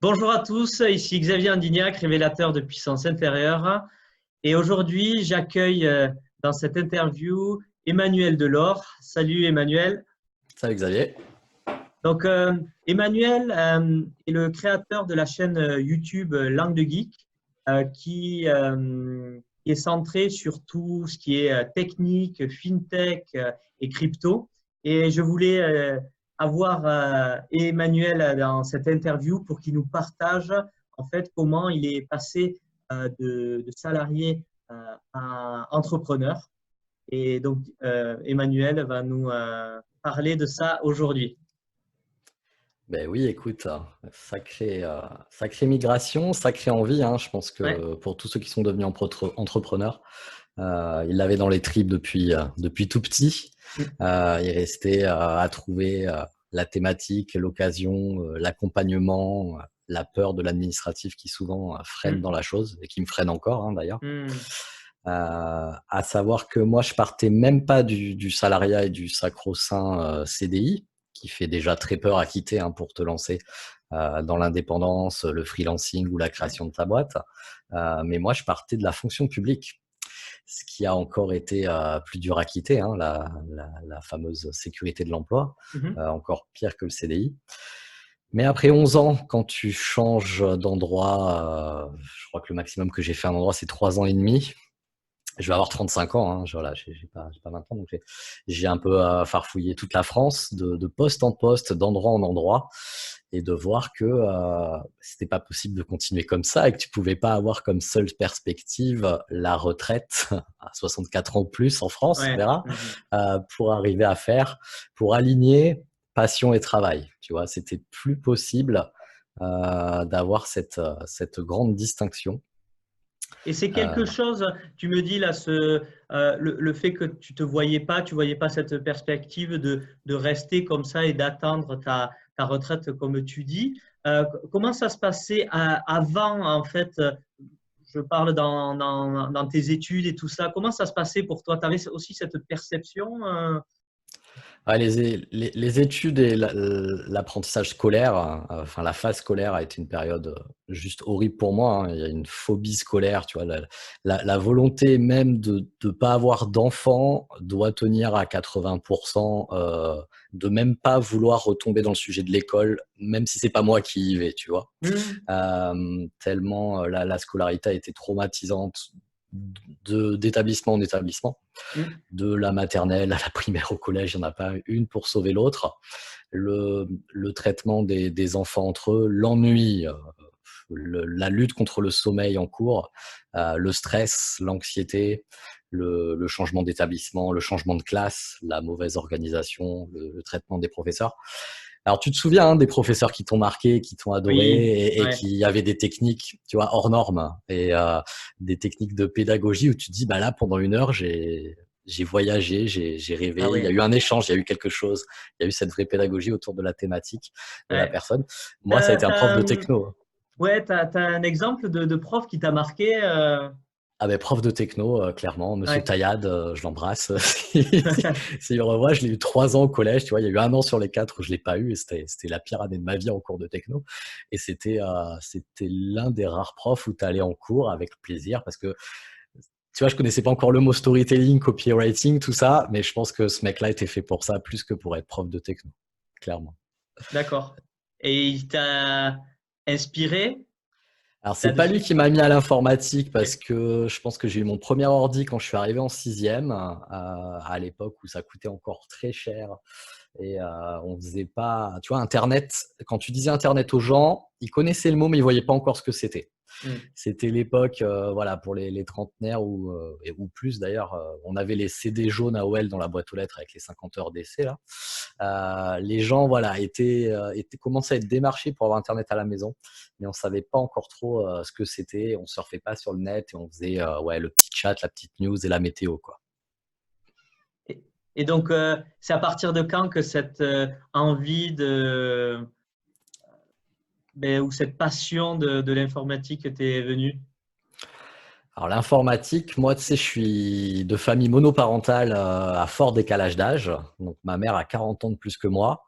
Bonjour à tous, ici Xavier Andignac, révélateur de puissance intérieure. Et aujourd'hui, j'accueille dans cette interview Emmanuel Delors. Salut Emmanuel. Salut Xavier. Donc, Emmanuel est le créateur de la chaîne YouTube Langue de Geek, qui est centrée sur tout ce qui est technique, fintech et crypto. Et je voulais avoir Emmanuel dans cette interview pour qu'il nous partage en fait comment il est passé de salarié à entrepreneur. Et donc, Emmanuel va nous parler de ça aujourd'hui. Ben oui, écoute, sacrée migration, sacrée envie, hein. Je pense Ouais. que pour tous ceux qui sont devenus entrepreneurs, ils l'avaient dans les tripes depuis tout petit. Mm. Il restait à trouver la thématique, l'occasion, l'accompagnement, la peur de l'administratif qui souvent freine Mm. dans la chose et qui me freine encore, hein, d'ailleurs. Mm. À savoir que moi, je partais même pas du salariat et du sacro-saint CDI, qui fait déjà très peur à quitter, hein, pour te lancer dans l'indépendance, le freelancing ou la Ouais. création de ta boîte. Mais moi, je partais de la fonction publique, ce qui a encore été plus dur à quitter, hein, la fameuse sécurité de l'emploi, Mhm. encore pire que le CDI. Mais après 11 ans, quand tu changes d'endroit, je crois que le maximum que j'ai fait un endroit, c'est 3 ans et demi. Je vais avoir 35 ans, hein, voilà, j'ai pas 20 ans, donc j'ai un peu farfouillé toute la France, de poste en poste, d'endroit en endroit, et de voir que c'était pas possible de continuer comme ça et que tu pouvais pas avoir comme seule perspective la retraite à 64 ans ou plus en France, on Ouais. verra, Mhm. pour arriver pour aligner passion et travail. Tu vois, c'était plus possible d'avoir cette grande distinction. Et c'est quelque Euh, chose, tu me dis là, le fait que tu voyais pas cette perspective de rester comme ça et d'attendre ta retraite, comme tu dis. Comment ça se passait avant, en fait, je parle dans tes études et tout ça, comment ça se passait pour toi? Tu avais aussi cette perception? Ouais, les études et l'apprentissage scolaire, enfin la phase scolaire a été une période juste horrible pour moi, hein. Il y a une phobie scolaire, tu vois, la volonté même de ne pas avoir d'enfant doit tenir à 80%, de même pas vouloir retomber dans le sujet de l'école, même si c'est pas moi qui y vais, tu vois. Hmm. Tellement la scolarité a été traumatisante d'établissement en établissement, Hmm. de la maternelle à la primaire au collège, il n'y en a pas une pour sauver l'autre. Le traitement des enfants entre eux, l'ennui, la lutte contre le sommeil en cours, le stress, l'anxiété, le changement d'établissement, le changement de classe, la mauvaise organisation, le traitement des professeurs. Alors, tu te souviens, hein, des professeurs qui t'ont marqué, qui t'ont Oui, adoré et ouais, qui avaient des techniques, tu vois, hors normes et des techniques de pédagogie où tu te dis, bah là, pendant 1 heure, j'ai voyagé, j'ai ah rêvé, il y a oui, eu un échange, il y a eu quelque chose, il y a eu cette vraie pédagogie autour de la thématique de la ouais. personne. Moi, ça a T'as, été un prof t'as, de hum, techno. ouais, t'as un exemple de prof qui t'a marqué? Ah ben, prof de techno, clairement, Monsieur Ouais. Taillade, je l'embrasse. S'il revoit, je l'ai eu 3 ans au collège, tu vois, il y a eu 1 an sur les 4 où je l'ai pas eu et c'était la pire année de ma vie en cours de techno. Et c'était l'un des rares profs où tu allais en cours avec plaisir parce que, tu vois, je connaissais pas encore le mot storytelling, copywriting, tout ça, mais je pense que ce mec-là était fait pour ça plus que pour être prof de techno, clairement. D'accord. Et il t'a inspiré Alors, c'est pas lui là-dessus? qui m'a mis à l'informatique parce Ok. que je pense que j'ai eu mon premier ordi quand je suis arrivé en sixième, à l'époque où ça coûtait encore très cher et on faisait pas, tu vois, Internet. Quand tu disais Internet aux gens, ils connaissaient le mot mais ils voyaient pas encore ce que c'était. Hmm. C'était l'époque, voilà, pour les trentenaires ou plus d'ailleurs, on avait les CD jaunes AOL dans la boîte aux lettres avec les 50 heures d'essai là. Les gens, voilà, commençaient à être démarchés pour avoir Internet à la maison, mais on savait pas encore trop ce que c'était. On surfait pas sur le net et on faisait ouais, le petit chat, la petite news et la météo, quoi. Et donc, c'est à partir de quand que cette envie ou cette passion de l'informatique t'est venue? Alors l'informatique, moi, tu sais, je suis de famille monoparentale à fort décalage d'âge. Donc ma mère a 40 ans de plus que moi.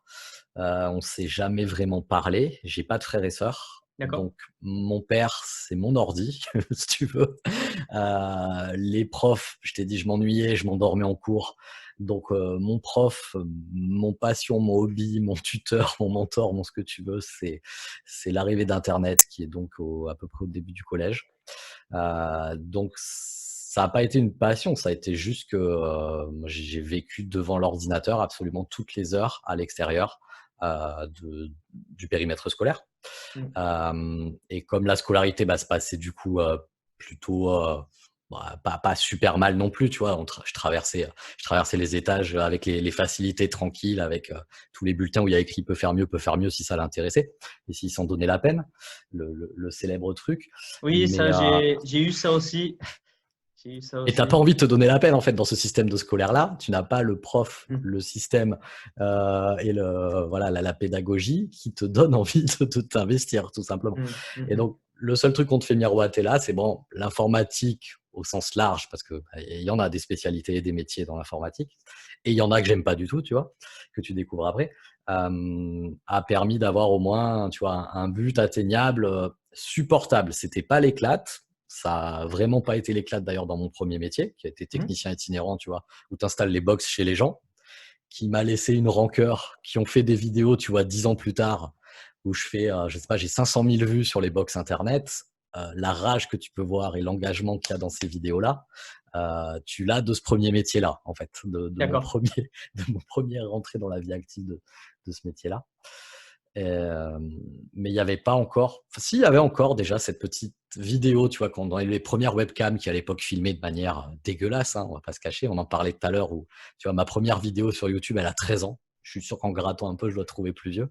On s'est jamais vraiment parlé. J'ai pas de frères et sœurs. D'accord. Donc, mon père, c'est mon ordi, si tu veux. Les profs, je t'ai dit, je m'ennuyais, je m'endormais en cours. Donc, mon prof, mon passion, mon hobby, mon tuteur, mon mentor, mon ce que tu veux, c'est l'arrivée d'Internet qui est donc à peu près au début du collège. Donc, ça n'a pas été une passion, ça a été juste que j'ai vécu devant l'ordinateur absolument toutes les heures à l'extérieur du périmètre scolaire. Mm. Et comme la scolarité se passait du coup plutôt pas super mal non plus, tu vois. Je traversais les étages avec les facilités tranquilles, avec tous les bulletins où il y a écrit peut faire mieux si ça l'intéressait et s'ils s'en donnaient la peine, le célèbre truc. Oui, Mais ça, j'ai eu ça aussi. J'ai eu ça et t'as aussi. pas envie de te donner la peine en fait dans ce système de scolaire là. Tu n'as pas le prof, Mm. le système et voilà la pédagogie qui te donne envie de t'investir tout simplement. Mm. Mm. Et Mm. donc le seul truc qu'on te fait miroiter là, c'est bon l'informatique au sens large parce que il y en a des spécialités et des métiers dans l'informatique et il y en a que j'aime pas du tout, tu vois, que tu découvres après, a permis d'avoir au moins tu vois un but atteignable, supportable. C'était pas l'éclate. Ça a vraiment pas été l'éclate d'ailleurs dans mon premier métier, qui a été Mm. technicien itinérant, tu vois, où tu installes les box chez les gens, qui m'a laissé une rancœur, qui ont fait des vidéos, tu vois, 10 ans plus tard, où je fais, je sais pas, j'ai 500 000 vues sur les box internet. La rage que tu peux voir et l'engagement qu'il y a dans ces vidéos-là, tu l'as de ce premier métier-là, en fait, de mon D'accord. premier, de mon premier rentrée dans la vie active de ce métier-là. Mais il n'y avait pas encore, enfin, si, il y avait encore déjà cette petite vidéo, tu vois, quand dans les premières webcams qui à l'époque filmaient de manière dégueulasse, hein, on va pas se cacher, on en parlait tout à l'heure, où tu vois, ma première vidéo sur YouTube, elle a 13 ans. Je suis sûr qu'en grattant un peu, je dois trouver plus vieux.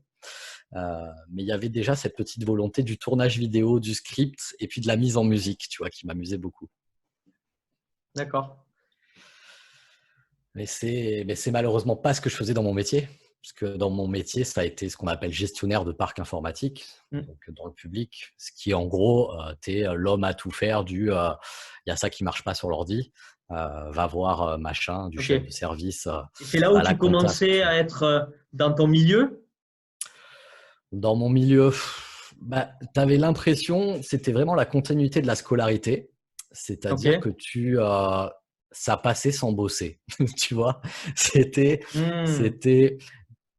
Mais il y avait déjà cette petite volonté du tournage vidéo, du script et puis de la mise en musique, tu vois, qui m'amusait beaucoup. D'accord. Mais c'est malheureusement pas ce que je faisais dans mon métier. Parce que dans mon métier, ça a été ce qu'on appelle gestionnaire de parc informatique, Mm. donc dans le public, ce qui en gros, tu es l'homme à tout faire il y a ça qui marche pas sur l'ordi, va voir machin, du Ok. chef de service Et c'est là où à la tu compta, ce que commençais tu veux. à être dans ton milieu? Dans mon milieu, tu avais l'impression, c'était vraiment la continuité de la scolarité, Ok. c'est-à-dire que ça passait sans bosser, tu vois. C'était, Hmm. c'était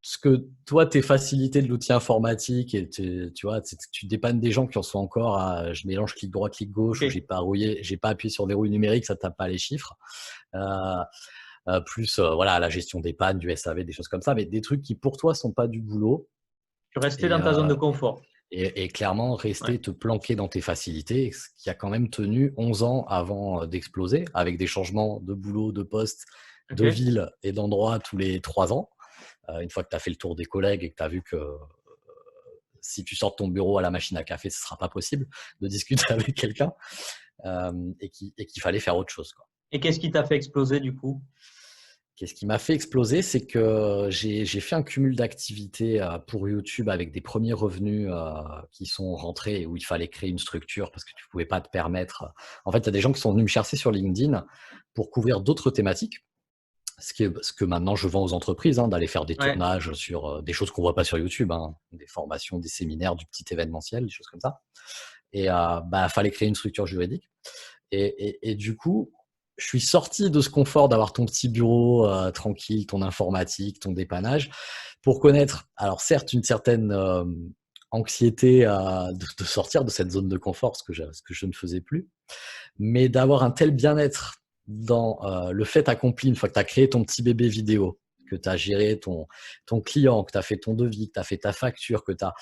ce que toi, tes facilités de l'outil informatique et tu vois, tu dépannes des gens qui en sont encore à je mélange clic droit, clic gauche, Ok. ou j'ai pas appuyé sur verrouille numérique, ça tape pas les chiffres. Euh, plus voilà, la gestion des pannes, du SAV, des choses comme ça, mais des trucs qui pour toi sont pas du boulot. Tu restais Et, dans ta zone de confort. clairement, Ouais. rester te planquer dans tes facilités, ce qui a quand même tenu 11 ans avant d'exploser, avec des changements de boulot, de poste, de Ok. ville et d'endroit tous les 3 ans. Une fois que tu as fait le tour des collègues et que tu as vu que si tu sors de ton bureau à la machine à café, ce ne sera pas possible de discuter avec quelqu'un et qu'il fallait faire autre chose, quoi. Et qu'est-ce qui t'a fait exploser du coup? Qu'est-ce qui m'a fait exploser, c'est que j'ai fait un cumul d'activités pour YouTube avec des premiers revenus qui sont rentrés et où il fallait créer une structure parce que tu ne pouvais pas te permettre. En fait, il y a des gens qui sont venus me chercher sur LinkedIn pour couvrir d'autres thématiques. Ce que maintenant je vends aux entreprises, hein, d'aller faire des Ouais. tournages sur des choses qu'on ne voit pas sur YouTube, hein, des formations, des séminaires, du petit événementiel, des choses comme ça. Et fallait créer une structure juridique. Et du coup, je suis sorti de ce confort d'avoir ton petit bureau tranquille, ton informatique, ton dépannage, pour connaître, alors certes, une certaine anxiété de sortir de cette zone de confort, ce que je ne faisais plus, mais d'avoir un tel bien-être dans le fait accompli, une fois que tu as créé ton petit bébé vidéo, que tu as géré ton client, que tu as fait ton devis, que tu as fait ta facture, que tu as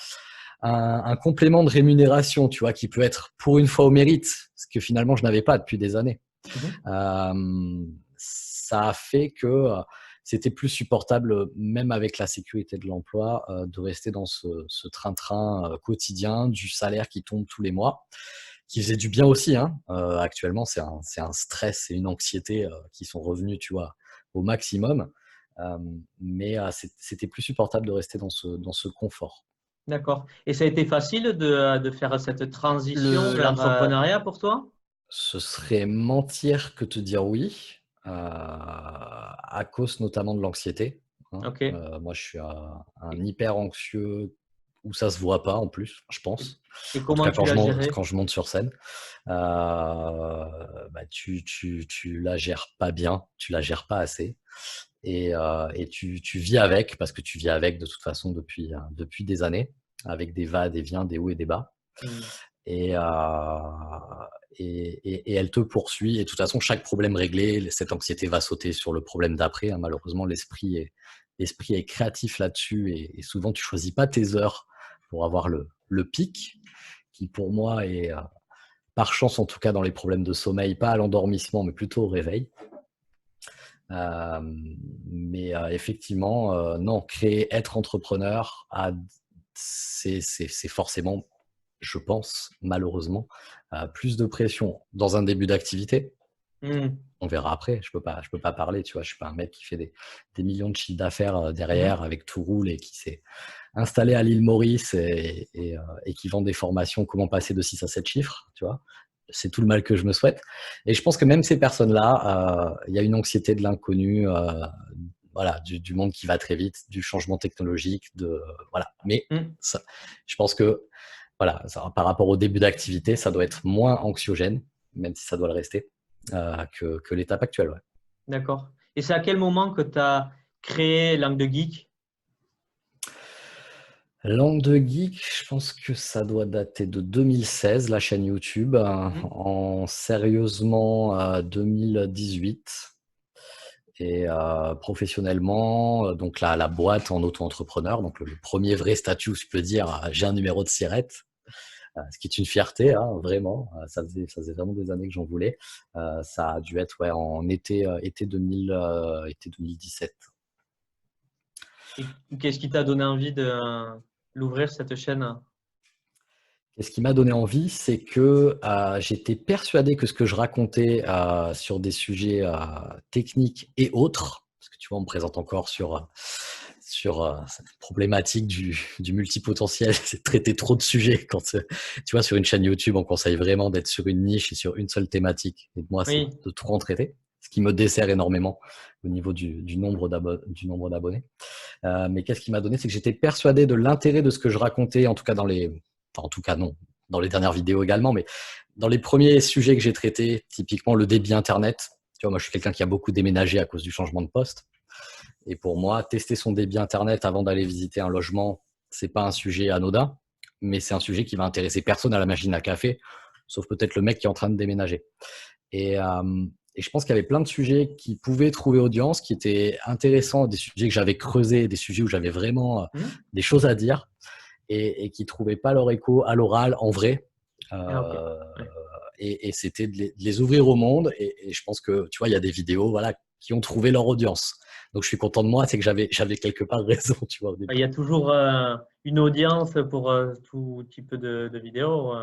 un complément de rémunération, tu vois, qui peut être pour une fois au mérite, ce que finalement je n'avais pas depuis des années. Mhm. Ça a fait que c'était plus supportable, même avec la sécurité de l'emploi, de rester dans ce train-train quotidien du salaire qui tombe tous les mois, qui faisait du bien aussi, hein. Actuellement, c'est un stress et une anxiété qui sont revenus, tu vois, au maximum. Mais c'était plus supportable de rester dans ce confort. D'accord. Et ça a été facile de faire cette transition vers Le, l'entrepreneuriat pour toi? Ce serait mentir que te dire oui, à cause notamment de l'anxiété, hein. Ok. Moi, je suis un hyper anxieux où ça se voit pas en plus, je Et, pense. et En tout comment cas, tu l'as géré? quand je monte sur scène, tu la gères pas bien, tu la gères pas assez. Et tu vis avec, parce que tu vis avec de toute façon depuis des années, avec des va, des viens, des hauts et des bas. Hmm. Et, euh, et elle te poursuit. Et de toute façon, chaque problème réglé, cette anxiété va sauter sur le problème d'après, hein. Malheureusement, l'esprit est créatif là-dessus. Et souvent, tu choisis pas tes heures pour avoir le pic, qui pour moi est, par chance en tout cas, dans les problèmes de sommeil, pas à l'endormissement, mais plutôt au réveil. Euh, mais effectivement, non, être entrepreneur, c'est forcément, je pense, malheureusement, plus de pression dans un début d'activité. Hmm. On verra après. Je peux pas parler, tu vois. Je suis pas un mec qui fait des millions de chiffres d'affaires Mhm. derrière, avec tout roule et qui s'est installé à l'île Maurice et qui vend des formations comment passer de 6 à 7 chiffres, tu vois. C'est tout le mal que je me souhaite. Et je pense que même ces personnes-là, il y a une anxiété de l'inconnu, voilà, du monde qui va très vite, du changement technologique, voilà. Mais Hmm. ça, je pense que, voilà, ça, par rapport au début d'activité, ça doit être moins anxiogène, même si ça doit le rester, que l'étape actuelle. Ouais. D'accord. Et c'est à quel moment que tu as créé Langue de Geek? Langue de Geek, je pense que ça doit dater de 2016, la chaîne YouTube, Mhm. en sérieusement 2018. Et professionnellement, donc la boîte en auto-entrepreneur, donc le premier vrai statut où je peux dire j'ai un numéro de SIRET, ce qui est une fierté, hein, vraiment. Ça faisait vraiment des années que j'en voulais. Ça a dû être ouais, en été 2000, été 2017. Et qu'est-ce qui t'a donné envie de l'ouvrir, cette chaîne? Et ce qui m'a donné envie, c'est que j'étais persuadé que ce que je racontais sur des sujets techniques et autres, parce que tu vois, on me présente encore sur cette problématique du multipotentiel, c'est de traiter trop de sujets. Tu vois, sur une chaîne YouTube, on conseille vraiment d'être sur une niche et sur une seule thématique. Et moi, c'est Oui. de trop en traiter, ce qui me dessert énormément au niveau du nombre d'abonnés. Mais qu'est-ce qui m'a donné, c'est que j'étais persuadé de l'intérêt de ce que je racontais, en tout cas en tout cas non, dans les dernières vidéos également, mais dans les premiers sujets que j'ai traités, typiquement le débit Internet. Tu vois, moi, je suis quelqu'un qui a beaucoup déménagé à cause du changement de poste. Et pour moi, tester son débit Internet avant d'aller visiter un logement, c'est pas un sujet anodin, mais c'est un sujet qui va intéresser personne à la machine à café, sauf peut-être le mec qui est en train de déménager. Et je pense qu'il y avait plein de sujets qui pouvaient trouver audience, qui étaient intéressants, des sujets que j'avais creusés, des sujets où j'avais vraiment Mhm. des choses à dire et qui ne trouvaient pas leur écho à l'oral en vrai. Ah, ok. Euh, Ouais. et c'était de les ouvrir au monde. Et je pense que, tu vois, il y a des vidéos voilà, qui ont trouvé leur audience. Donc, je suis content de moi, c'est que j'avais quelque part raison, tu vois, au Il début. y a toujours une audience pour tout type de vidéos.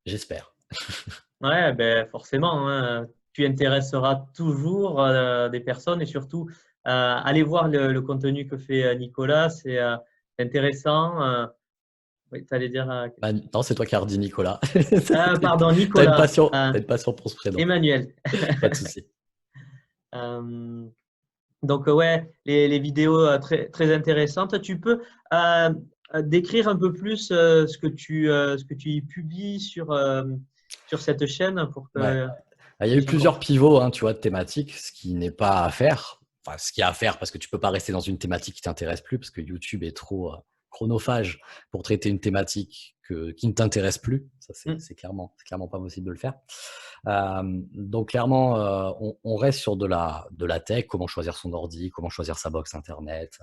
J'espère. Ouais, ben forcément, hein, tu intéresseras toujours des personnes et surtout allez voir le contenu que fait Nicolas, c'est intéressant. Oui, tu allais dire quelque Bah, chose. non, c'est toi qui as redit Nicolas. Pardon, T'as une Nicolas, passion, t'as une passion pour ce prénom. Emmanuel. Pas de souci. Euh, donc, ouais, les vidéos très, très intéressantes. Tu peux décrire un peu plus ce que tu y publies sur cette chaîne pour Ouais. que Il y a je eu puisse encore. plusieurs pivots, hein, tu vois, de thématiques, ce qui n'est pas à faire. Enfin, ce qu'il y a à faire parce que tu peux pas rester dans une thématique qui t'intéresse plus parce que YouTube est trop chronophage pour traiter une thématique qui ne t'intéresse plus. Ça, Hmm. c'est clairement pas possible de le faire. Donc clairement, on reste sur de la tech, comment choisir son ordi, comment choisir sa box internet.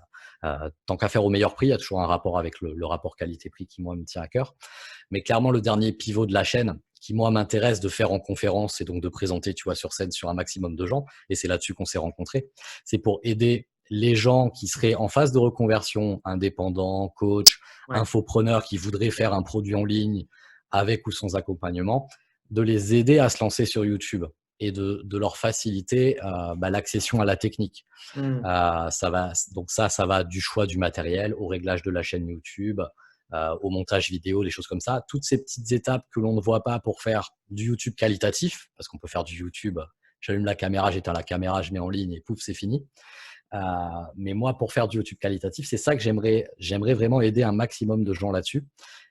Tant qu'à faire au meilleur prix, il y a toujours un rapport avec le rapport qualité-prix qui moi me tient à cœur. Mais clairement, le dernier pivot de la chaîne, qui moi m'intéresse de faire en conférence et donc de présenter, tu vois, sur scène sur un maximum de gens, et c'est là-dessus qu'on s'est rencontrés, c'est pour aider les gens qui seraient en phase de reconversion, indépendants, coach, Ouais. infopreneurs qui voudraient faire un produit en ligne avec ou sans accompagnement, de les aider à se lancer sur YouTube et de leur faciliter l'accession à la technique. Hmm. Donc ça va du choix du matériel au réglage de la chaîne YouTube, au montage vidéo, des choses comme ça. Toutes ces petites étapes que l'on ne voit pas pour faire du YouTube qualitatif, parce qu'on peut faire du YouTube, j'allume la caméra, j'éteins la caméra, je mets en ligne et pouf, c'est fini. Mais moi, pour faire du YouTube qualitatif, c'est ça que j'aimerais vraiment aider un maximum de gens là-dessus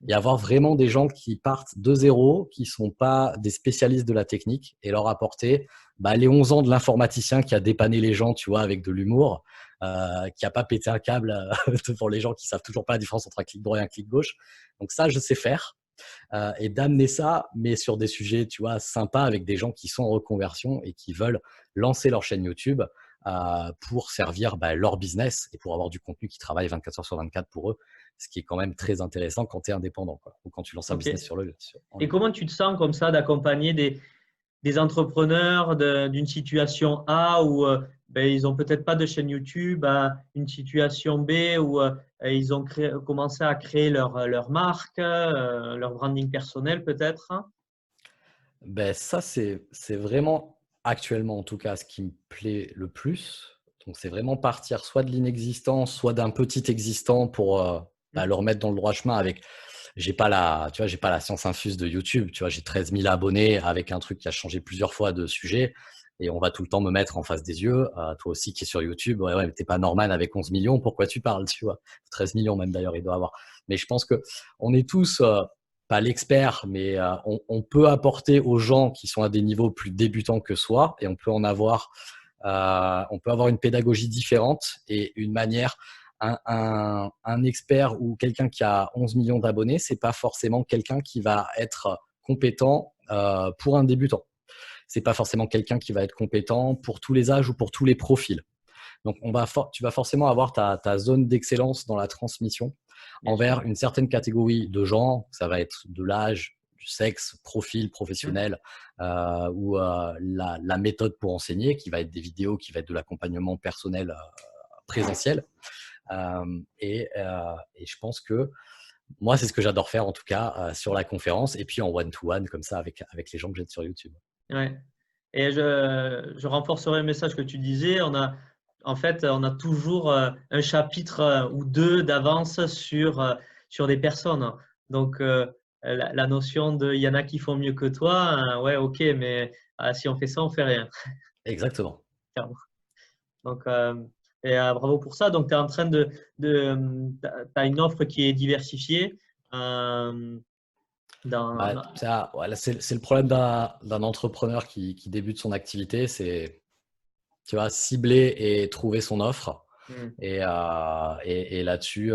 et avoir vraiment des gens qui partent de zéro, qui sont pas des spécialistes de la technique et leur apporter les 11 ans de l'informaticien qui a dépanné les gens, tu vois, avec de l'humour, qui a pas pété un câble pour les gens qui savent toujours pas la différence entre un clic droit et un clic gauche. Donc ça, je sais faire. Et d'amener ça, mais sur des sujets, tu vois, sympas avec des gens qui sont en reconversion et qui veulent lancer leur chaîne YouTube pour servir leur business et pour avoir du contenu qui travaille 24 heures sur 24 pour eux, ce qui est quand même très intéressant quand tu es indépendant, quoi, ou quand tu lances un Ok. business en Et ligne. comment tu te sens comme ça d'accompagner des entrepreneurs d'une situation A où ils n'ont peut-être pas de chaîne YouTube, à une situation B où ils ont commencé à créer leur marque, leur branding personnel peut-être, hein? Ça, c'est vraiment actuellement, en tout cas, ce qui me plaît le plus. Donc, c'est vraiment partir soit de l'inexistant, soit d'un petit existant pour le remettre dans le droit chemin avec. J'ai pas la science infuse de YouTube. Tu vois, j'ai 13 000 abonnés avec un truc qui a changé plusieurs fois de sujet et on va tout le temps me mettre en face des yeux. Toi aussi qui es sur YouTube, ouais, mais t'es pas Norman avec 11 millions. Pourquoi tu parles, tu vois? 13 millions même d'ailleurs, il doit avoir. Mais je pense que on est tous pas l'expert, mais on peut apporter aux gens qui sont à des niveaux plus débutants que soi et on peut avoir une pédagogie différente et une manière. Un expert ou quelqu'un qui a 11 millions d'abonnés, c'est pas forcément quelqu'un qui va être compétent pour un débutant. C'est pas forcément quelqu'un qui va être compétent pour tous les âges ou pour tous les profils. Donc, tu vas forcément avoir ta zone d'excellence dans la transmission Bien sûr. envers une certaine catégorie de gens. Ça va être de l'âge, du sexe, profil professionnel ou la méthode pour enseigner, qui va être des vidéos, qui va être de l'accompagnement personnel présentiel. Et je pense que moi, c'est ce que j'adore faire en tout cas sur la conférence et puis en one-to-one comme ça avec les gens que j'aide sur YouTube. Ouais. Et je renforcerai le message que tu disais. En fait, on a toujours un chapitre ou deux d'avance sur des personnes. Donc, la notion de il y en a qui font mieux que toi, ouais, ok, mais si on fait ça, on fait rien. Exactement. Clairement. Donc, bravo pour ça. Donc, tu es en train t'as une offre qui est diversifiée. euh, dans, Voilà, c'est le problème d'un entrepreneur qui débute son activité, c'est tu vois, cibler et trouver son offre. Hmm. Et là-dessus,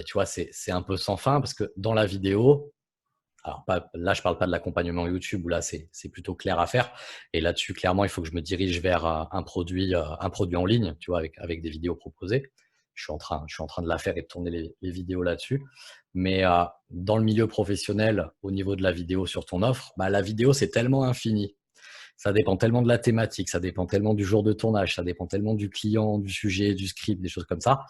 tu vois, c'est un peu sans fin parce que dans la vidéo, alors là, je parle pas de l'accompagnement YouTube où là, c'est plutôt clair à faire. Et là-dessus, clairement, il faut que je me dirige vers un produit en ligne, tu vois, avec des vidéos proposées. Je suis en train de la faire et de tourner les vidéos là-dessus. Mais dans le milieu professionnel, au niveau de la vidéo sur ton offre, la vidéo, c'est tellement infini. Ça dépend tellement de la thématique, ça dépend tellement du jour de tournage, ça dépend tellement du client, du sujet, du script, des choses comme ça.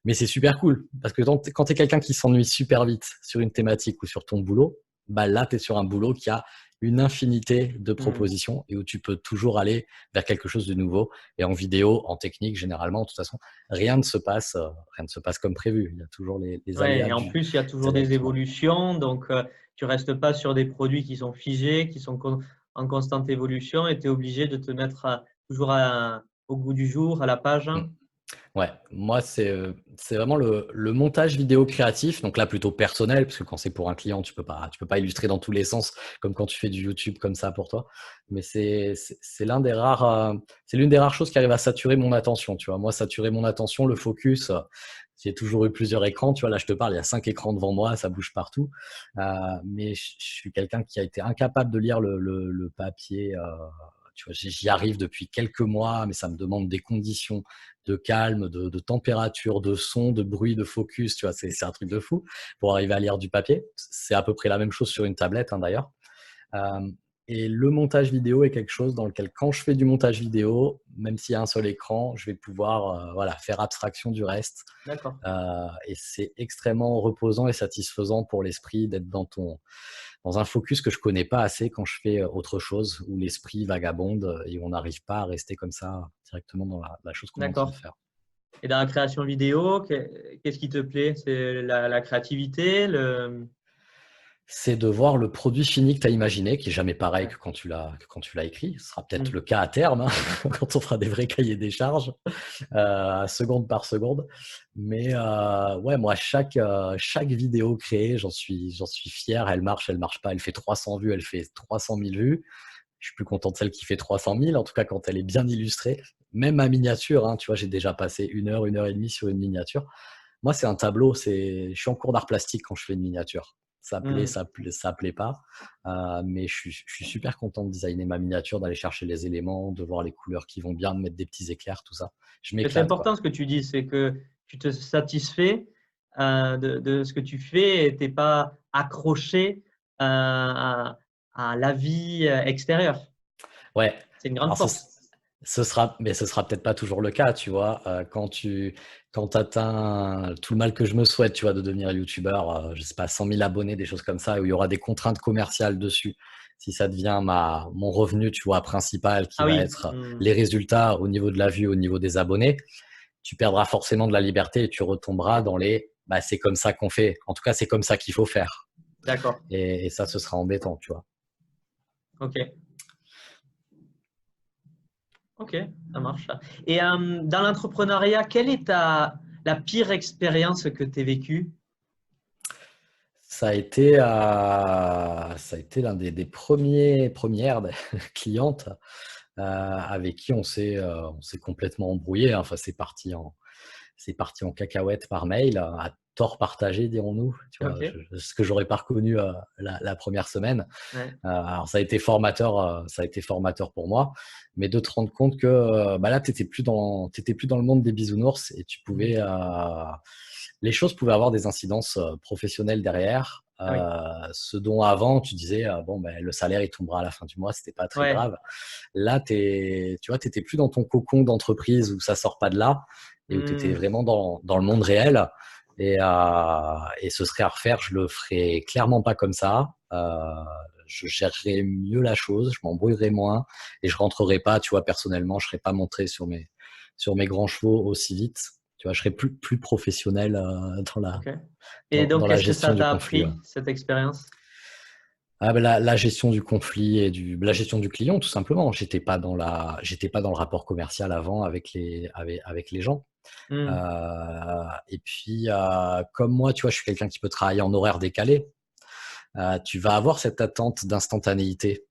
Mais c'est super cool parce que quand tu es quelqu'un qui s'ennuie super vite sur une thématique ou sur ton boulot, là, tu es sur un boulot qui a une infinité de Hmm. propositions et où tu peux toujours aller vers quelque chose de nouveau. Et en vidéo, en technique, généralement, de toute façon, rien ne se passe comme prévu. Il y a toujours les Ouais, aléas et en plus, il y a des toujours des aléas. évolutions. Donc, tu restes pas sur des produits qui sont figés, qui sont en constante évolution et tu es obligé de te mettre toujours au goût du jour, à la page. Ouais, moi, c'est vraiment le montage vidéo créatif, donc là plutôt personnel, parce que quand c'est pour un client, tu peux pas illustrer dans tous les sens, comme quand tu fais du YouTube comme ça pour toi. Mais c'est c'est l'une des rares choses qui arrive à saturer mon attention, tu vois. Moi, saturer mon attention, le focus, j'ai toujours eu plusieurs écrans, tu vois. Là, je te parle, il y a 5 écrans devant moi, ça bouge partout. Mais je suis quelqu'un qui a été incapable de lire le papier. Tu vois, j'y arrive depuis quelques mois, mais ça me demande des conditions de calme, de température, de son, de bruit, de focus. Tu vois, c'est un truc de fou pour arriver à lire du papier. C'est à peu près la même chose sur une tablette, hein, d'ailleurs. Euh, et le montage vidéo est quelque chose dans lequel, quand je fais du montage vidéo, même s'il y a un seul écran, je vais pouvoir faire abstraction du reste. D'accord. Et c'est extrêmement reposant et satisfaisant pour l'esprit d'être dans un focus que je connais pas assez quand je fais autre chose, où l'esprit vagabonde et où on n'arrive pas à rester comme ça directement dans la chose qu'on est en train de D'accord. faire. Et dans la création vidéo, qu'est-ce qui te plaît? C'est la créativité, c'est de voir le produit fini que tu as imaginé, qui est jamais pareil Ouais. que quand tu l'as écrit. Ce sera peut-être Mm. le cas à terme, hein, quand on fera des vrais cahiers des charges, seconde par seconde. Mais ouais, moi, chaque vidéo créée, j'en suis fier. Elle marche pas. Elle fait 300 vues, elle fait 300 000 vues. Je suis plus content de celle qui fait 300 000, en tout cas quand elle est bien illustrée. Même ma miniature, hein, tu vois, j'ai déjà passé une heure et demie sur une miniature. Moi, c'est un tableau. Je suis en cours d'art plastique quand je fais une miniature. Mm. Ça plaît pas. Mais je suis super content de designer ma miniature, d'aller chercher les éléments, de voir les couleurs qui vont bien, de mettre des petits éclairs, tout ça. Je C'est m'éclate, quoi. important ce que tu dis, c'est que tu te satisfais de ce que tu fais et tu n'es pas accroché à la vie extérieure. Ouais. C'est une grande Alors, force. mais ce sera peut-être pas toujours le cas, tu vois. Quand atteins tout le mal que je me souhaite, tu vois, de devenir youtubeur, je sais pas, 100 000 abonnés, des choses comme ça, où il y aura des contraintes commerciales dessus. Si ça devient mon revenu, tu vois, principal, qui Ah va oui. être Mm. les résultats au niveau de la vue, au niveau des abonnés, tu perdras forcément de la liberté et tu retomberas dans bah, c'est comme ça qu'on fait. En tout cas, c'est comme ça qu'il faut faire. D'accord. Et ça, ce sera embêtant, tu vois. Ok. Ok, ça marche. Et dans l'entrepreneuriat, quelle est la pire expérience que tu as vécue? Ça a été l'un des premières clientes avec qui on s'est complètement embrouillé. Enfin, c'est parti en cacahuète par mail, à tort partagé, dirons-nous. Tu vois, Ok. ce que j'aurais pas reconnu la première semaine. Ouais. Alors, ça a été formateur pour moi, mais de te rendre compte que bah là, t'étais plus dans le monde des bisounours et Mhm. les choses pouvaient avoir des incidences professionnelles derrière. Ah oui. Ce dont avant, tu disais, bon, ben, le salaire, il tombera à la fin du mois, c'était pas très Ouais. grave. Là, tu vois, t'étais plus dans ton cocon d'entreprise où ça sort pas de là et où tu étais Hmm. vraiment dans le monde réel. Et ce serait à refaire, je le ferais clairement pas comme ça. Je gérerais mieux la chose, je m'embrouillerais moins et je rentrerais pas, tu vois, personnellement, je serais pas montré sur mes grands chevaux aussi vite. Tu vois, je serais plus professionnel Ok. Et donc, dans la qu'est-ce que ça gestion du t'a conflit. Ouais. appris, cette expérience? Ah, ben, la gestion du conflit et la gestion du client, tout simplement. J'étais pas dans le rapport commercial avant avec les gens. Hmm. Et puis, comme moi, tu vois, je suis quelqu'un qui peut travailler en horaire décalé. Tu vas avoir cette attente d'instantanéité.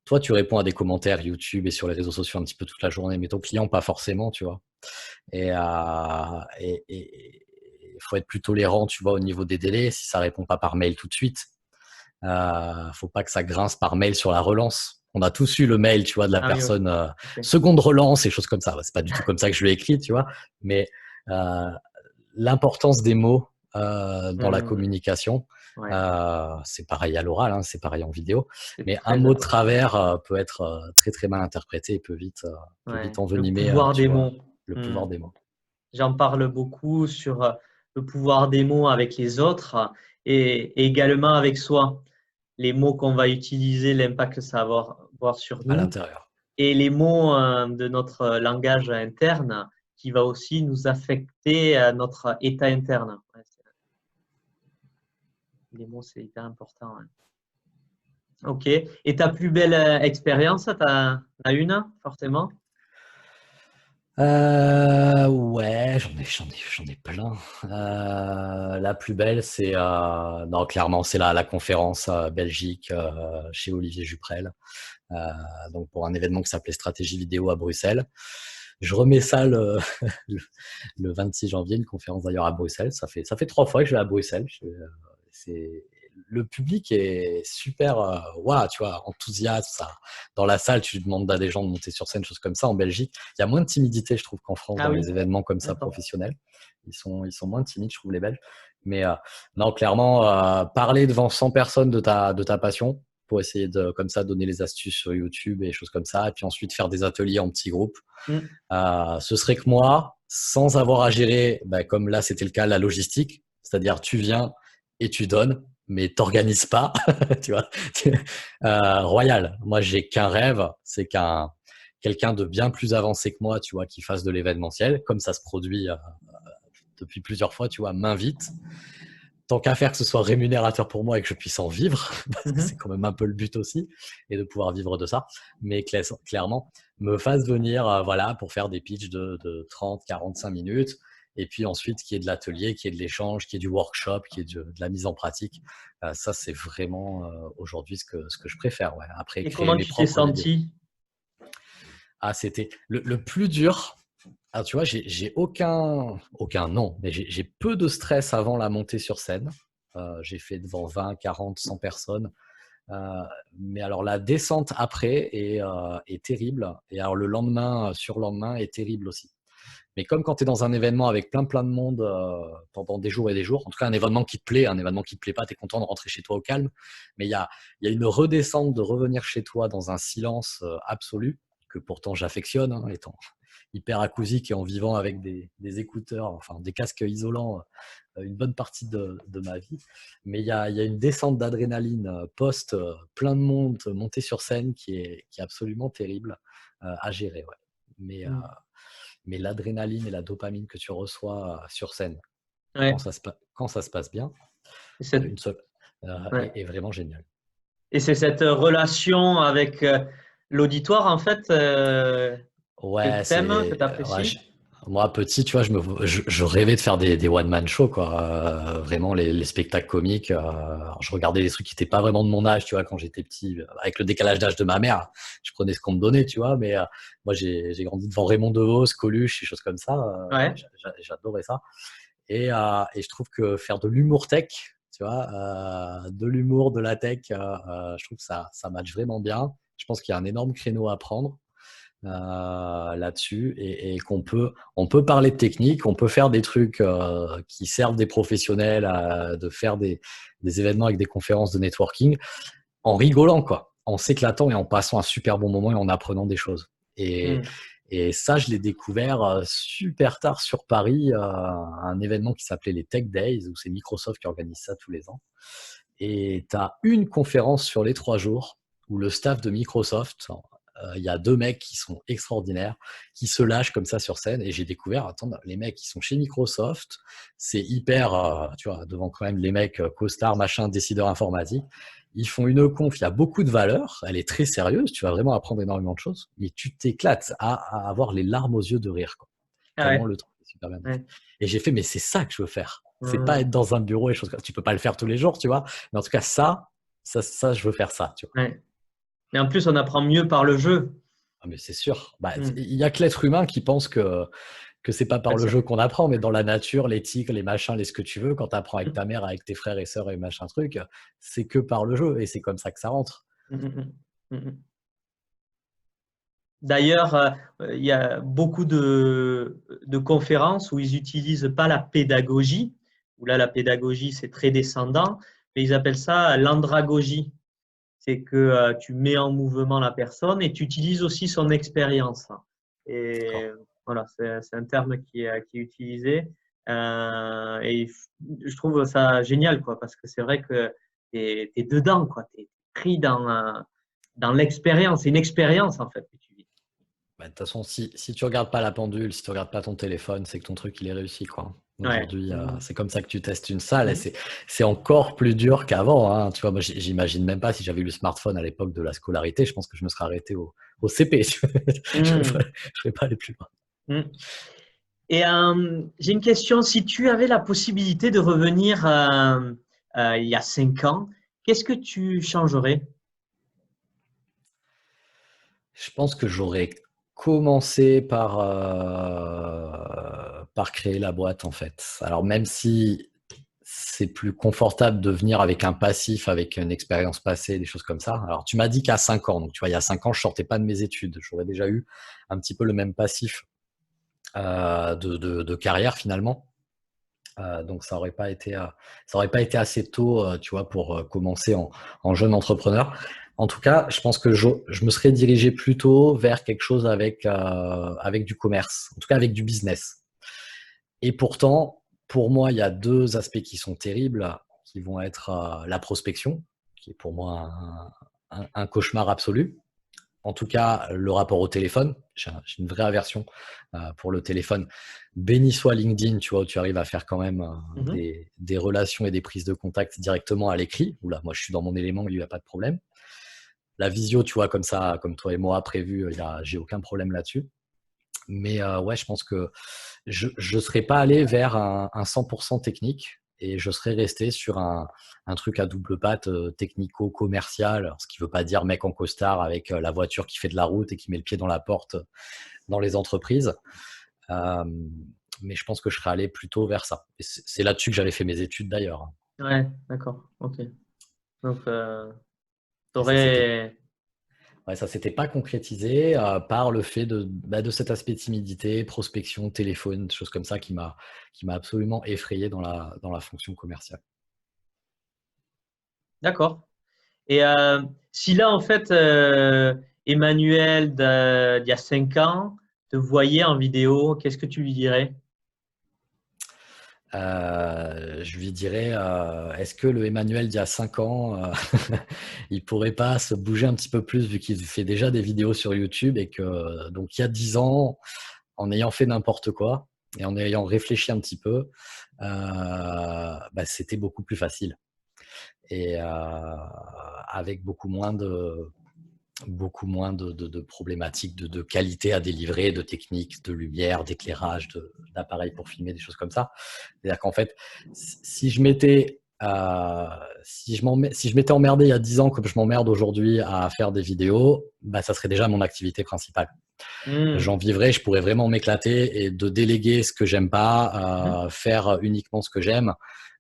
Toi, tu réponds à des commentaires YouTube et sur les réseaux sociaux un petit peu toute la journée, mais ton client, pas forcément, tu vois. Et il faut être plus tolérant, tu vois, au niveau des délais. Si ça répond pas par mail tout de suite, faut pas que ça grince par mail sur la relance. On a tous eu le mail, tu vois, de la Ah oui, personne ok. seconde relance et choses comme ça. C'est pas du tout comme ça que je l'ai écrit, tu vois, mais euh, l'importance des mots dans la Hmm. communication, Ouais, c'est pareil à l'oral, hein, c'est pareil en vidéo, c'est mais un très mot de important. travers peut être très très mal interprété et peut Ouais. vite Le envenimer, pouvoir tu des vois, mots. le Hmm. pouvoir des mots. J'en parle beaucoup sur le pouvoir des mots avec les autres et également avec soi. Les mots qu'on va utiliser, l'impact que ça va avoir sur À nous l'intérieur. et les mots de notre langage interne qui va aussi nous affecter à notre état interne. Ouais, les mots, c'est hyper important. Ouais. Ok. Et ta plus belle expérience, tu as une, forcément? Ouais, j'en ai plein. La plus belle, non, clairement, c'est la conférence Belgique chez Olivier Juprel. Euh, donc pour un événement qui s'appelait Stratégie vidéo à Bruxelles. Je remets ça le, le 26 janvier, une conférence d'ailleurs à Bruxelles. Ça fait 3 fois que je vais à Bruxelles. C'est, le public est super, waouh, tu vois, enthousiaste. Ça. Dans la salle, tu demandes à des gens de monter sur scène, choses comme ça. En Belgique, il y a moins de timidité, je trouve, qu'en France Ah dans oui, les événements comme ça d'accord. professionnels. Ils sont moins timides, je trouve, les Belges. Mais non, clairement, parler devant 100 personnes de ta passion, pour essayer de, comme ça, donner les astuces sur YouTube et choses comme ça, et puis ensuite faire des ateliers en petits groupes. Hmm. Ce serait que moi, sans avoir à gérer, bah, comme là c'était le cas, la logistique, c'est-à-dire tu viens et tu donnes, mais t'organises pas, tu vois. Royal, moi j'ai qu'un rêve, c'est quelqu'un de bien plus avancé que moi, tu vois, qui fasse de l'événementiel, comme ça se produit depuis plusieurs fois, tu vois, m'invite tant qu'à faire que ce soit rémunérateur pour moi et que je puisse en vivre, parce que c'est Mhm. quand même un peu le but aussi, et de pouvoir vivre de ça. Mais clairement, me fasse venir voilà, pour faire des pitchs de 30, 45 minutes, et puis ensuite qu'il y ait de l'atelier, qu'il y ait de l'échange, qu'il y ait du workshop, qu'il y ait de la mise en pratique. Ça, c'est vraiment aujourd'hui ce que je préfère. Ouais. Après, Et créer comment mes tu t'es propres vidéos. senti? Ah, c'était le plus dur. Alors, tu vois, j'ai aucun non, mais j'ai peu de stress avant la montée sur scène. J'ai fait devant 20, 40, 100 personnes. Euh, mais alors, la descente après est terrible. Et alors, le lendemain, sur lendemain, est terrible aussi. Mais comme quand tu es dans un événement avec plein de monde pendant des jours et des jours, en tout cas un événement qui te plaît, un événement qui te plaît pas, tu es content de rentrer chez toi au calme. Mais il y a une redescente de revenir chez toi dans un silence absolu, que pourtant j'affectionne, hein, étant hyper acousique et en vivant avec des écouteurs, enfin des casques isolants une bonne partie de ma vie. Mais il y a une descente d'adrénaline post plein de monde monté sur scène qui est absolument terrible à gérer. Ouais. Mais, euh, Mhm. mais l'adrénaline et la dopamine que tu reçois sur scène, Ouais. quand ça se passe bien, Et cette, une seule, ouais. est vraiment génial. Et c'est cette relation avec l'auditoire, en fait, que Ouais, t'aimes, que tu ouais, apprécies. moi petit, tu vois, je rêvais de faire des one-man shows, quoi. Vraiment les spectacles comiques. Alors, je regardais des trucs qui n'étaient pas vraiment de mon âge, tu vois, quand j'étais petit, avec le décalage d'âge de ma mère, je prenais ce qu'on me donnait, tu vois. Mais moi, j'ai grandi devant Raymond DeVos, Coluche, des choses comme ça. Ouais. J'adorais ça. Et je trouve que faire de l'humour tech, tu vois, de l'humour, de la tech, je trouve que ça match vraiment bien. Je pense qu'il y a un énorme créneau à prendre là-dessus et on peut parler de technique, on peut faire des trucs qui servent des professionnels de faire des événements avec des conférences de networking en rigolant, quoi, en s'éclatant et en passant un super bon moment et en apprenant des choses. Et, Mhm. et ça, je l'ai découvert super tard sur Paris, un événement qui s'appelait les Tech Days, où c'est Microsoft qui organise ça tous les ans. Et tu as une conférence sur les 3 jours où le staff de Microsoft, il y a 2 mecs qui sont extraordinaires, qui se lâchent comme ça sur scène. Et j'ai découvert, attends, les mecs qui sont chez Microsoft, c'est hyper, tu vois, devant quand même les mecs costards, machin, décideurs informatiques. Ils font une conf, il y a beaucoup de valeur, elle est très sérieuse, tu vas vraiment apprendre énormément de choses, mais tu t'éclates à avoir les larmes aux yeux de rire, quoi. Ah Tellement ouais. le truc est super bien écrit. Ouais. Et j'ai fait, mais c'est ça que je veux faire. C'est pas Mhm. être dans un bureau et choses comme ça. Tu peux pas le faire tous les jours, tu vois. Mais en tout cas, ça, je veux faire ça, tu vois. Ouais. Et en plus, on apprend mieux par le jeu. Ah, mais c'est sûr. Bah, Mhm. il y a que l'être humain qui pense que c'est pas par Ouais, le jeu qu'on apprend, mais dans la nature, les tigres, les machins, les ce que tu veux, quand tu apprends avec Mhm. ta mère, avec tes frères et sœurs et machin truc, c'est que par le jeu et c'est comme ça que ça rentre. Mhm. Mhm. D'ailleurs, il y a beaucoup de conférences où ils n'utilisent pas la pédagogie, où là, la pédagogie, c'est très descendant, mais ils appellent ça l'andragogie. C'est que tu mets en mouvement la personne et tu utilises aussi son expérience. Et D'accord. voilà, c'est un terme qui est utilisé. Et je trouve ça génial, quoi, parce que c'est vrai que tu es dedans, quoi. Tu es pris dans l'expérience. C'est une expérience, en fait, que tu vis. Bah, de toute façon, si tu regardes pas la pendule, si tu regardes pas ton téléphone, c'est que ton truc, il est réussi, quoi. Ouais. Aujourd'hui, Mhm. c'est comme ça que tu testes une salle et Mhm. c'est encore plus dur qu'avant, hein. Tu vois, moi, j'imagine même pas si j'avais eu le smartphone à l'époque de la scolarité, je pense que je me serais arrêté au CP. Je serais Mhm. pas, je serais pas allé plus loin. Mhm. Et j'ai une question. Si tu avais la possibilité de revenir il y a 5 ans, qu'est-ce que tu changerais? Je pense que j'aurais commencé par créer la boîte, en fait. Alors, même si c'est plus confortable de venir avec un passif, avec une expérience passée, des choses comme ça. Alors, tu m'as dit qu'à 5 ans, donc tu vois, il y a 5 ans, je sortais pas de mes études. J'aurais déjà eu un petit peu le même passif de carrière finalement. Donc, ça aurait pas été assez tôt, tu vois, pour commencer en jeune entrepreneur. En tout cas, je pense que je me serais dirigé plutôt vers quelque chose avec du commerce, en tout cas avec du business. Et pourtant, pour moi, il y a 2 aspects qui sont terribles, qui vont être la prospection, qui est pour moi un cauchemar absolu. En tout cas, le rapport au téléphone, j'ai une vraie aversion pour le téléphone. Béni soit LinkedIn, tu vois, où tu arrives à faire quand même des relations et des prises de contact directement à l'écrit. Où là, moi, je suis dans mon élément, il n'y a pas de problème. La visio, tu vois, comme ça, comme toi et moi prévu, j'ai aucun problème là-dessus. Mais ouais, je pense que je ne serais pas allé vers un 100% technique et je serais resté sur un truc à double patte technico-commercial. Alors, ce qui ne veut pas dire mec en costard avec la voiture qui fait de la route et qui met le pied dans la porte dans les entreprises. Mais je pense que je serais allé plutôt vers ça. Et c'est là-dessus que j'avais fait mes études d'ailleurs. Ouais, d'accord. Ok. Donc, Et ça, c'était t'aurais. ouais, ça s'était pas concrétisé par le fait de cet aspect timidité, prospection, téléphone, des choses comme ça qui m'a absolument effrayé dans la fonction commerciale. D'accord. Et si là, en fait, Emmanuel d'il y a 5 ans te voyait en vidéo, qu'est-ce que tu lui dirais? Je lui dirais, est-ce que le Emmanuel d'il y a 5 ans, il pourrait pas se bouger un petit peu plus vu qu'il fait déjà des vidéos sur YouTube et que donc il y a 10 ans, en ayant fait n'importe quoi et en ayant réfléchi un petit peu, c'était beaucoup plus facile et avec beaucoup moins de problématiques de qualité à délivrer, de techniques, de lumière, d'éclairage, d'appareils pour filmer, des choses comme ça. C'est-à-dire qu'en fait, si je m'étais emmerdé il y a 10 ans comme je m'emmerde aujourd'hui à faire des vidéos, ça serait déjà mon activité principale. J'en vivrais, je pourrais vraiment m'éclater et de déléguer ce que j'aime pas, faire uniquement ce que j'aime.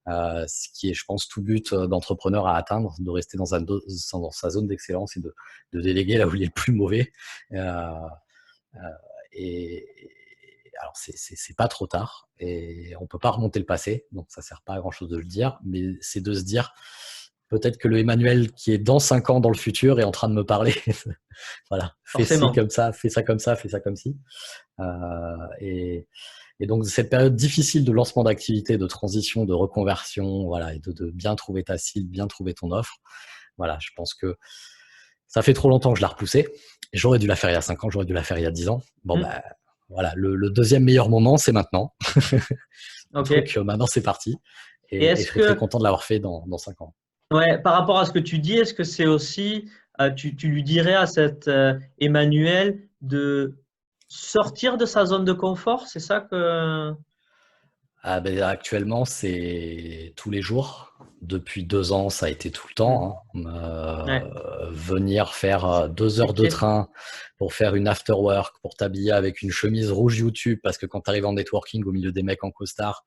Ce qui est, je pense, tout but d'entrepreneur à atteindre, de rester dans sa zone d'excellence et de déléguer là où il est le plus mauvais. Et alors, c'est pas trop tard et on peut pas remonter le passé, donc ça sert pas à grand chose de le dire, mais c'est de se dire peut-être que le Emmanuel qui est dans 5 ans dans le futur est en train de me parler. Voilà, fais ci comme ça, fais ça comme ça, fais ça comme ci. Et donc, cette période difficile de lancement d'activité, de transition, de reconversion, voilà, et de bien trouver ta cible, bien trouver ton offre. Voilà, je pense que ça fait trop longtemps que je l'ai repoussée. J'aurais dû la faire il y a 5 ans, j'aurais dû la faire il y a 10 ans. Bon, voilà, le deuxième meilleur moment, c'est maintenant. Okay. Donc, maintenant, c'est parti. Et je serais très content de l'avoir fait dans 5 ans. Ouais, par rapport à ce que tu dis, est-ce que c'est aussi, tu lui dirais à cet Emmanuel de sortir de sa zone de confort? C'est ça que… Actuellement, c'est tous les jours. Depuis 2 ans, ça a été tout le temps. Venir faire 2 heures de train pour faire une after work, pour t'habiller avec une chemise rouge YouTube, parce que quand tu arrives en networking au milieu des mecs en costard,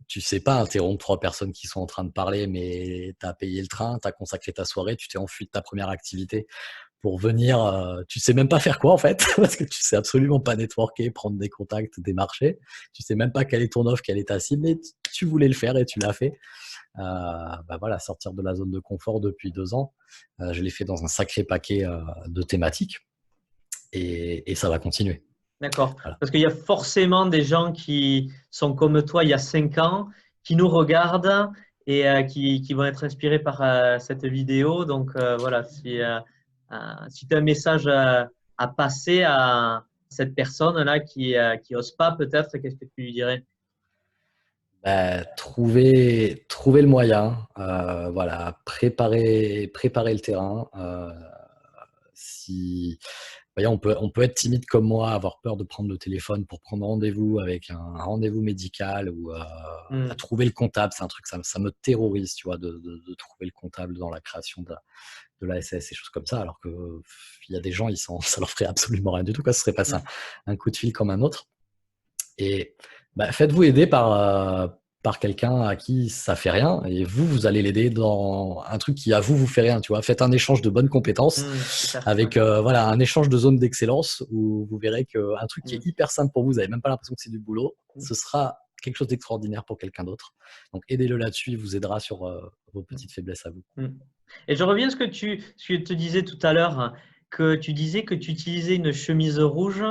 tu sais pas interrompre 3 personnes qui sont en train de parler, mais tu as payé le train, tu as consacré ta soirée, tu t'es enfui de ta première activité pour venir, tu sais même pas faire quoi en fait, parce que tu sais absolument pas networker, prendre des contacts, démarcher. Tu sais même pas quelle est ton offre, quelle est ta cible, mais tu voulais le faire et tu l'as fait. Voilà, sortir de la zone de confort depuis 2 ans, je l'ai fait dans un sacré paquet de thématiques et ça va continuer. D'accord. Voilà. Parce qu'il y a forcément des gens qui sont comme toi il y a 5 ans, qui nous regardent et qui vont être inspirés par cette vidéo. Donc voilà, si tu as un message à passer à cette personne-là qui n'ose pas peut-être, qu'est-ce que tu lui dirais? Trouver le moyen, voilà, préparer le terrain. Si voyez, on peut être timide comme moi, avoir peur de prendre le téléphone pour prendre rendez-vous avec un rendez-vous médical ou à trouver le comptable, c'est un truc, ça me terrorise, tu vois, de trouver le comptable dans la création de la SS et choses comme ça, alors que il y a des gens, ça leur ferait absolument rien du tout, quoi. Ce serait pas ça, un coup de fil comme un autre. Et faites-vous aider par quelqu'un à qui ça fait rien et vous allez l'aider dans un truc qui à vous fait rien, tu vois. Faites un échange de bonnes compétences avec voilà, un échange de zones d'excellence où vous verrez qu'un truc qui est hyper simple pour vous, vous n'avez même pas l'impression que c'est du boulot, ce sera quelque chose d'extraordinaire pour quelqu'un d'autre. Donc aidez-le là-dessus, il vous aidera sur vos petites faiblesses à vous. Et je reviens à ce que tu te disais tout à l'heure, que tu disais que tu utilisais une chemise rouge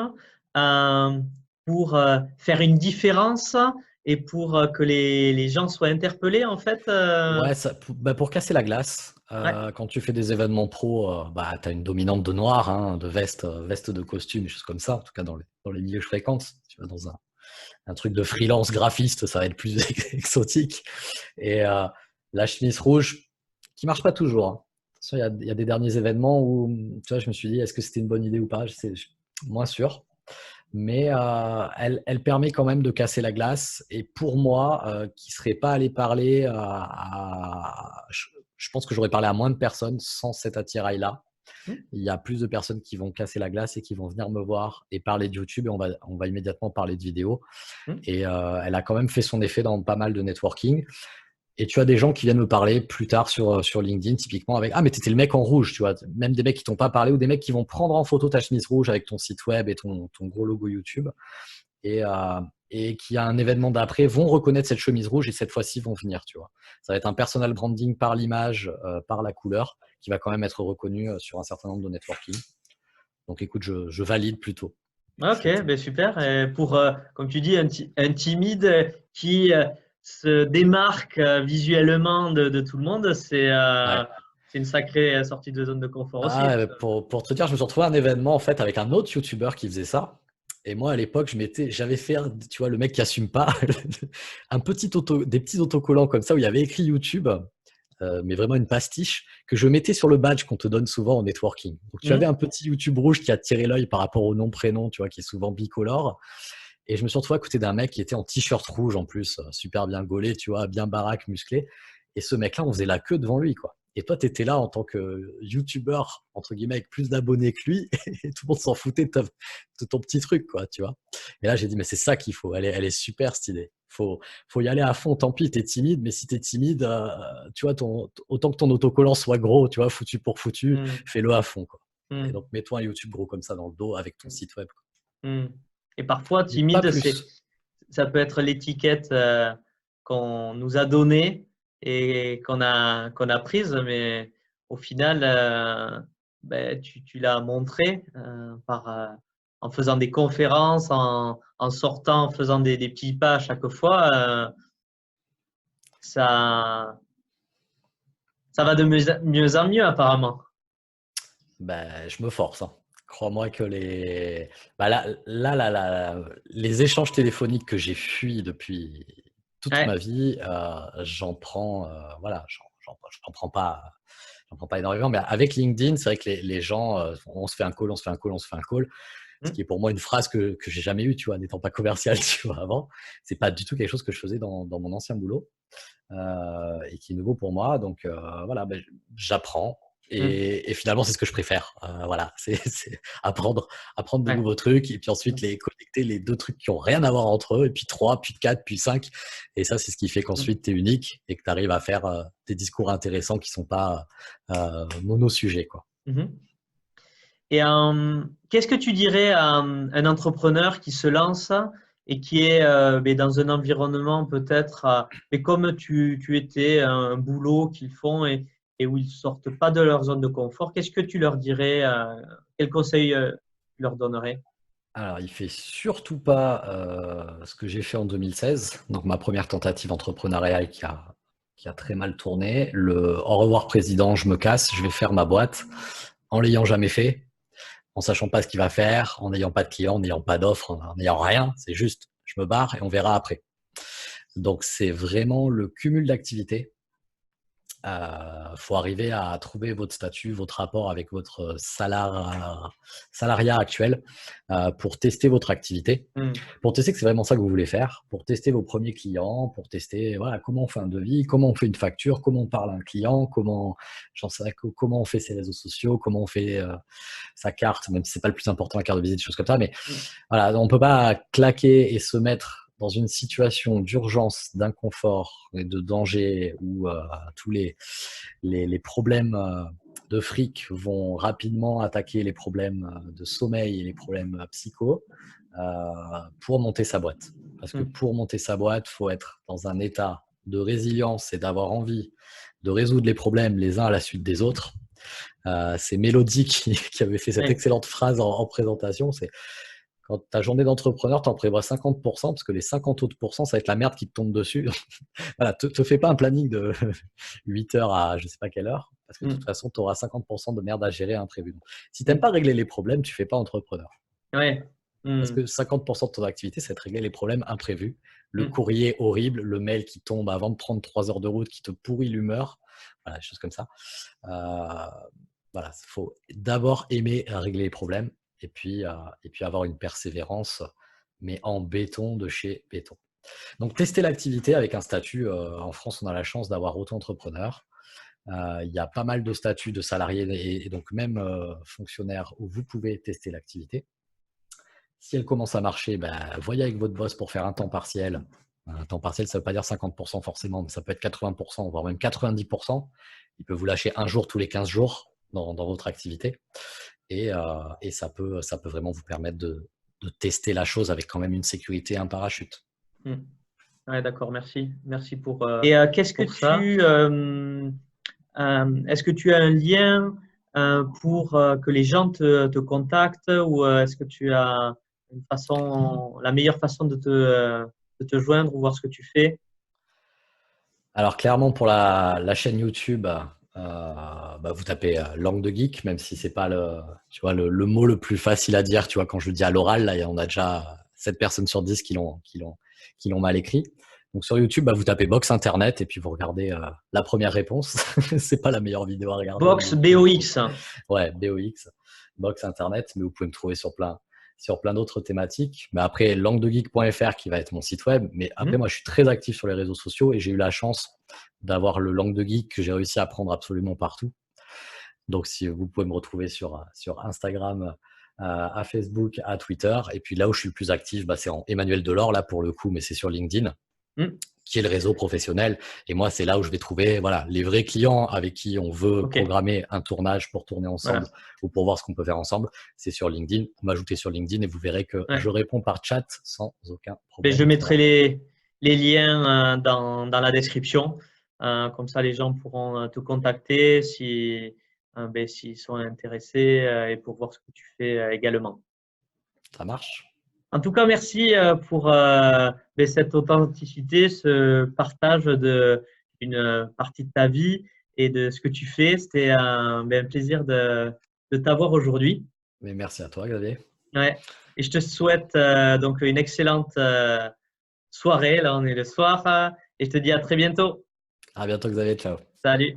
pour faire une différence et pour que les gens soient interpellés en fait. Ouais, pour casser la glace. Ouais. Quand tu fais des événements pro, bah, tu as une dominante de noir, hein, de veste de costume, des choses comme ça. En tout cas, dans les milieux que je fréquente. Tu vas dans un truc de freelance graphiste, ça va être plus exotique. Et la chemise rouge, qui marche pas toujours, hein. Attention, il y a des derniers événements où tu vois, je me suis dit, est-ce que c'était une bonne idée ou pas? Je suis moins sûr. Mais elle permet quand même de casser la glace. Et pour moi, qui ne serais pas allé parler je pense que j'aurais parlé à moins de personnes sans cet attirail-là. Mm. Il y a plus de personnes qui vont casser la glace et qui vont venir me voir et parler de YouTube, et on va immédiatement parler de vidéo. Mm. Et elle a quand même fait son effet dans pas mal de networking. Et tu as des gens qui viennent me parler plus tard sur LinkedIn, typiquement avec ah, mais t'étais le mec en rouge, tu vois. Même des mecs qui t'ont pas parlé ou des mecs qui vont prendre en photo ta chemise rouge avec ton site web et ton gros logo YouTube. Et qui a un événement d'après vont reconnaître cette chemise rouge et cette fois-ci vont venir, tu vois. Ça va être un personal branding par l'image, par la couleur, qui va quand même être reconnu sur un certain nombre de networking. Donc écoute, je valide plutôt. Ok, ben super. Et pour, comme tu dis, un timide qui se démarque visuellement de tout le monde, Ouais. c'est une sacrée sortie de zone de confort aussi. Ah, pour te dire, je me suis retrouvé à un événement en fait avec un autre YouTuber qui faisait ça. Et moi, à l'époque, j'avais fait, tu vois, le mec qui assume pas, des petits autocollants comme ça où il y avait écrit YouTube, mais vraiment une pastiche, que je mettais sur le badge qu'on te donne souvent au networking. Donc, tu avais Mhm. un petit YouTube rouge qui attirait l'œil par rapport au nom-prénom, tu vois, qui est souvent bicolore. Et je me suis retrouvé à côté d'un mec qui était en t-shirt rouge en plus, super bien gaulé, tu vois, bien baraque, musclé. Et ce mec-là, on faisait la queue devant lui, quoi. Et toi, tu étais là en tant que YouTuber, entre guillemets, avec plus d'abonnés que lui, et tout le monde s'en foutait de ton petit truc, quoi, tu vois. Et là, j'ai dit, mais c'est ça qu'il faut. Elle est super, cette idée. Faut y aller à fond. Tant pis, t'es timide, mais si t'es timide, tu vois, autant que ton autocollant soit gros, tu vois, foutu pour foutu, Mhm. fais-le à fond, quoi. Et Mhm. donc, mets-toi un YouTube gros comme ça dans le dos avec ton site web, quoi. Mhm. Et parfois, Mais pas timide, plus. ça peut être l'étiquette qu'on nous a donnée et qu'on a prise, mais au final, ben, tu l'as montré en faisant des conférences, en sortant, en faisant des petits pas à chaque fois. Ça, ça va de mieux en mieux apparemment. Ben, je me force, hein. Crois-moi que bah les échanges téléphoniques que j'ai fui depuis toute ma Ouais. vie, j'en prends, voilà, j'en prends pas énormément. Mais avec LinkedIn, c'est vrai que les gens, on se fait un call, on se fait un call, on se fait un call. Ce qui est Mm. pour moi une phrase que j'ai jamais eue, tu vois, n'étant pas commercial, tu vois, avant. C'est pas du tout quelque chose que je faisais dans mon ancien boulot. Et qui est nouveau pour moi. Donc voilà, ben, j'apprends. Mm. Et finalement, c'est ce que je préfère. Voilà, c'est apprendre de Ouais. nouveaux trucs et puis ensuite les connecter les deux trucs qui ont rien à voir entre eux, et puis trois, puis quatre, puis cinq. Et ça, c'est ce qui fait Mm. qu'ensuite, tu es unique et que tu arrives à faire des discours intéressants qui sont pas mono-sujets, quoi. Mhm. Et qu'est-ce que tu dirais à un entrepreneur qui se lance et qui est ben, dans un environnement peut-être, mais comme tu étais, un boulot qu'ils font et où ils ne sortent pas de leur zone de confort, qu'est-ce que tu leur dirais, quel conseil tu leur donnerais? Alors, il fait surtout pas ce que j'ai fait en 2016, donc ma première tentative entrepreneuriale qui a très mal tourné. Le au revoir président, je me casse, je vais faire ma boîte en l'ayant jamais fait, en sachant pas ce qu'il va faire, en n'ayant pas de clients, en n'ayant pas d'offres, en n'ayant rien. C'est juste, je me barre et on verra après. Donc, c'est vraiment le cumul d'activités. Faut arriver à trouver votre statut, votre rapport avec votre salariat actuel pour tester votre activité, Hmm. pour tester que c'est vraiment ça que vous voulez faire, pour tester vos premiers clients, pour tester voilà, comment on fait un devis, comment on fait une facture, comment on parle à un client, comment on fait ses réseaux sociaux, comment on fait sa carte, même si c'est pas le plus important, la carte de visite, des choses comme ça. Mais Hmm. voilà, on peut pas claquer et se mettre dans une situation d'urgence, d'inconfort et de danger où tous les problèmes de fric vont rapidement attaquer les problèmes de sommeil et les problèmes psycho pour monter sa boîte. Parce que Hmm. pour monter sa boîte, il faut être dans un état de résilience et d'avoir envie de résoudre les problèmes les uns à la suite des autres. C'est Mélodie qui avait fait cette Ouais. excellente phrase en présentation. C'est quand ta journée d'entrepreneur, tu en prévois 50% parce que les 50 autres pourcents, ça va être la merde qui te tombe dessus. Voilà, te fais pas un planning de 8 heures à je sais pas quelle heure parce que de toute façon, tu auras 50% de merde à gérer imprévu. Donc, si tu n'aimes pas régler les problèmes, tu fais pas entrepreneur. Ouais. Parce que 50% de ton activité, c'est de régler les problèmes imprévus. Le Mm. courrier horrible, le mail qui tombe avant de prendre 3 heures de route, qui te pourrit l'humeur, voilà, des choses comme ça. Voilà, il faut d'abord aimer régler les problèmes et puis avoir une persévérance, mais en béton de chez béton. Donc, tester l'activité avec un statut. En France, on a la chance d'avoir auto-entrepreneur. Il y a pas mal de statuts de salariés et donc même fonctionnaires où vous pouvez tester l'activité. Si elle commence à marcher, voyez avec votre boss pour faire un temps partiel. Un temps partiel, ça ne veut pas dire 50% forcément, mais ça peut être 80%, voire même 90%. Il peut vous lâcher un jour tous les 15 jours dans votre activité. Et ça peut vraiment vous permettre de tester la chose avec quand même une sécurité, un parachute. Ouais, d'accord, merci. Merci pour. Et qu'est-ce que est-ce que tu as un lien pour que les gens te contactent ou est-ce que tu as la meilleure façon de te joindre ou voir ce que tu fais? Alors clairement pour la chaîne YouTube, vous tapez Langue de Geek, même si c'est pas le mot le plus facile à dire. Tu vois, quand je le dis à l'oral, là, on a déjà 7 personnes sur 10 qui l'ont mal écrit. Donc sur YouTube, vous tapez Box Internet et puis vous regardez la première réponse. C'est pas la meilleure vidéo à regarder. Box, BOX. Ouais, BOX, Box Internet, mais vous pouvez me trouver sur plein d'autres thématiques. Mais après, languedegeek.fr qui va être mon site web. Mais après, moi, je suis très actif sur les réseaux sociaux et j'ai eu la chance d'avoir le Langue de Geek que j'ai réussi à prendre absolument partout. Donc, si vous pouvez me retrouver sur Instagram, à Facebook, à Twitter. Et puis là où je suis le plus actif, c'est en Emmanuel Delors, là pour le coup, mais c'est sur LinkedIn, qui est le réseau professionnel. Et moi, c'est là où je vais trouver les vrais clients avec qui on veut programmer un tournage pour tourner ensemble ou pour voir ce qu'on peut faire ensemble. C'est sur LinkedIn. Vous m'ajoutez sur LinkedIn et vous verrez que je réponds par chat sans aucun problème. Mais je mettrai les liens dans la description. Comme ça, les gens pourront te contacter s'ils sont intéressés et pour voir ce que tu fais également. Ça marche. En tout cas, merci pour cette authenticité, ce partage d'une partie de ta vie et de ce que tu fais. C'était un plaisir de t'avoir aujourd'hui. Mais merci à toi, Xavier. Ouais. Et je te souhaite donc une excellente soirée. Là, on est le soir et je te dis à très bientôt. À bientôt, Xavier. Ciao. Salut.